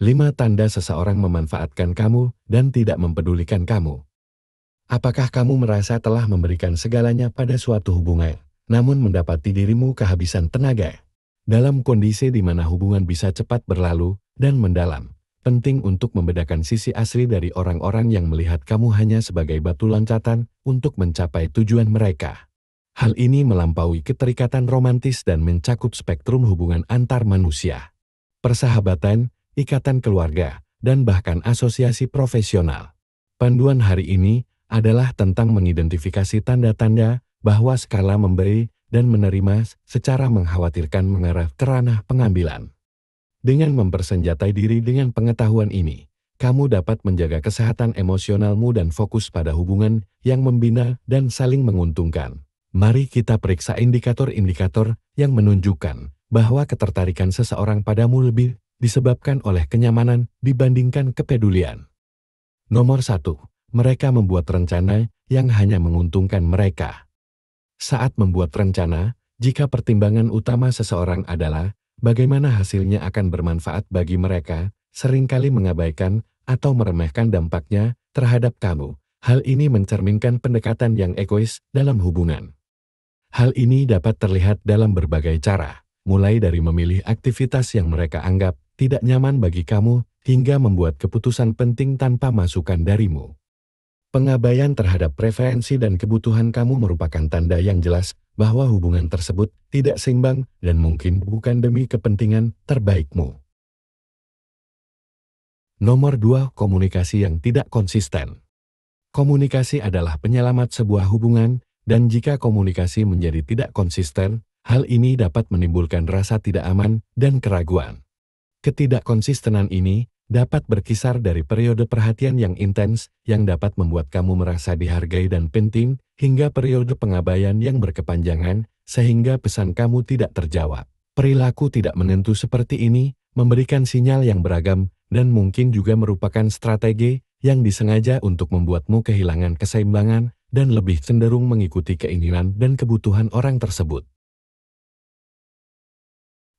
5 tanda seseorang memanfaatkan kamu dan tidak mempedulikan kamu. Apakah kamu merasa telah memberikan segalanya pada suatu hubungan, namun mendapati dirimu kehabisan tenaga? Dalam kondisi di mana hubungan bisa cepat berlalu dan mendalam, penting untuk membedakan sisi asli dari orang-orang yang melihat kamu hanya sebagai batu loncatan untuk mencapai tujuan mereka. Hal ini melampaui keterikatan romantis dan mencakup spektrum hubungan antar manusia, persahabatan, ikatan keluarga, dan bahkan asosiasi profesional. Panduan hari ini adalah tentang mengidentifikasi tanda-tanda bahwa skala memberi dan menerima secara mengkhawatirkan mengarah ke ranah pengambilan. Dengan mempersenjatai diri dengan pengetahuan ini, kamu dapat menjaga kesehatan emosionalmu dan fokus pada hubungan yang membina dan saling menguntungkan. Mari kita periksa indikator-indikator yang menunjukkan bahwa ketertarikan seseorang padamu lebih disebabkan oleh kenyamanan dibandingkan kepedulian. Nomor 1. Mereka membuat rencana yang hanya menguntungkan mereka. Saat membuat rencana, jika pertimbangan utama seseorang adalah bagaimana hasilnya akan bermanfaat bagi mereka, seringkali mengabaikan atau meremehkan dampaknya terhadap kamu. Hal ini mencerminkan pendekatan yang egois dalam hubungan. Hal ini dapat terlihat dalam berbagai cara, mulai dari memilih aktivitas yang mereka anggap tidak nyaman bagi kamu, hingga membuat keputusan penting tanpa masukan darimu. Pengabaian terhadap preferensi dan kebutuhan kamu merupakan tanda yang jelas bahwa hubungan tersebut tidak seimbang dan mungkin bukan demi kepentingan terbaikmu. Nomor 2. Komunikasi yang tidak konsisten. Komunikasi adalah penyelamat sebuah hubungan, dan jika komunikasi menjadi tidak konsisten, hal ini dapat menimbulkan rasa tidak aman dan keraguan. Ketidakkonsistenan ini dapat berkisar dari periode perhatian yang intens yang dapat membuat kamu merasa dihargai dan penting, hingga periode pengabaian yang berkepanjangan sehingga pesan kamu tidak terjawab. Perilaku tidak menentu seperti ini memberikan sinyal yang beragam dan mungkin juga merupakan strategi yang disengaja untuk membuatmu kehilangan keseimbangan dan lebih cenderung mengikuti keinginan dan kebutuhan orang tersebut.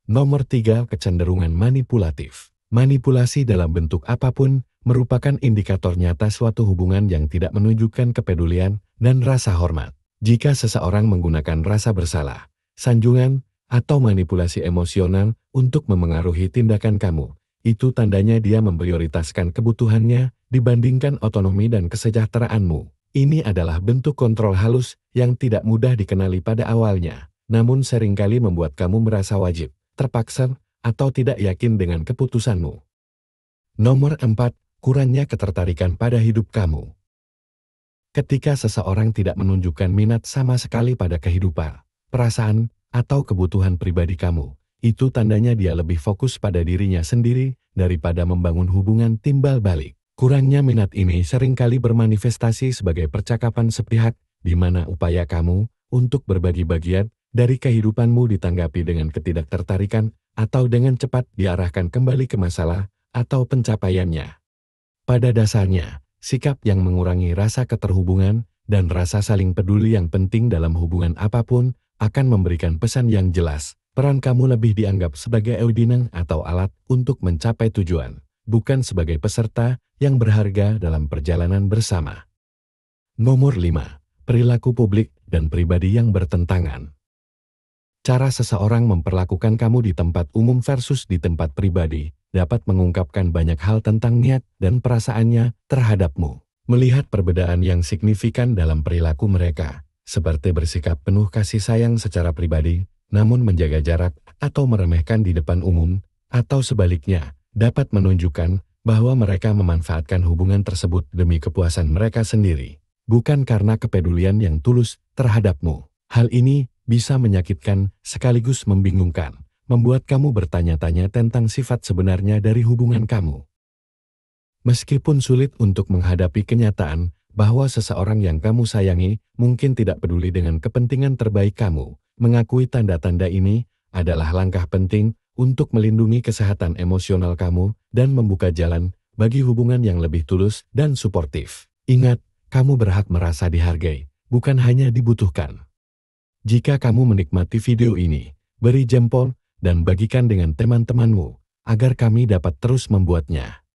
Nomor 3. Kecenderungan manipulatif. Manipulasi dalam bentuk apapun merupakan indikator nyata suatu hubungan yang tidak menunjukkan kepedulian dan rasa hormat. Jika seseorang menggunakan rasa bersalah, sanjungan, atau manipulasi emosional untuk memengaruhi tindakan kamu, itu tandanya dia memprioritaskan kebutuhannya dibandingkan otonomi dan kesejahteraanmu. Ini adalah bentuk kontrol halus yang tidak mudah dikenali pada awalnya, namun seringkali membuat kamu merasa wajib, terpaksa, atau tidak yakin dengan keputusanmu. Nomor 4. Kurangnya ketertarikan pada hidup kamu. Ketika seseorang tidak menunjukkan minat sama sekali pada kehidupan, perasaan, atau kebutuhan pribadi kamu, itu tandanya dia lebih fokus pada dirinya sendiri daripada membangun hubungan timbal balik. Kurangnya minat ini seringkali bermanifestasi sebagai percakapan sepihak, di mana upaya kamu untuk berbagi bagian dari kehidupanmu ditanggapi dengan ketidaktertarikan atau dengan cepat diarahkan kembali ke masalah atau pencapaiannya. Pada dasarnya, sikap yang mengurangi rasa keterhubungan dan rasa saling peduli yang penting dalam hubungan apapun akan memberikan pesan yang jelas. Peran kamu lebih dianggap sebagai audinang atau alat untuk mencapai tujuan, bukan sebagai peserta yang berharga dalam perjalanan bersama. Nomor 5. Perilaku publik dan pribadi yang bertentangan. Cara seseorang memperlakukan kamu di tempat umum versus di tempat pribadi dapat mengungkapkan banyak hal tentang niat dan perasaannya terhadapmu. Melihat perbedaan yang signifikan dalam perilaku mereka, seperti bersikap penuh kasih sayang secara pribadi, namun menjaga jarak atau meremehkan di depan umum, atau sebaliknya, dapat menunjukkan bahwa mereka memanfaatkan hubungan tersebut demi kepuasan mereka sendiri, bukan karena kepedulian yang tulus terhadapmu. Hal ini bisa menyakitkan sekaligus membingungkan, membuat kamu bertanya-tanya tentang sifat sebenarnya dari hubungan kamu. Meskipun sulit untuk menghadapi kenyataan bahwa seseorang yang kamu sayangi mungkin tidak peduli dengan kepentingan terbaik kamu, mengakui tanda-tanda ini adalah langkah penting untuk melindungi kesehatan emosional kamu dan membuka jalan bagi hubungan yang lebih tulus dan suportif. Ingat, kamu berhak merasa dihargai, bukan hanya dibutuhkan. Jika kamu menikmati video ini, beri jempol dan bagikan dengan teman-temanmu agar kami dapat terus membuatnya.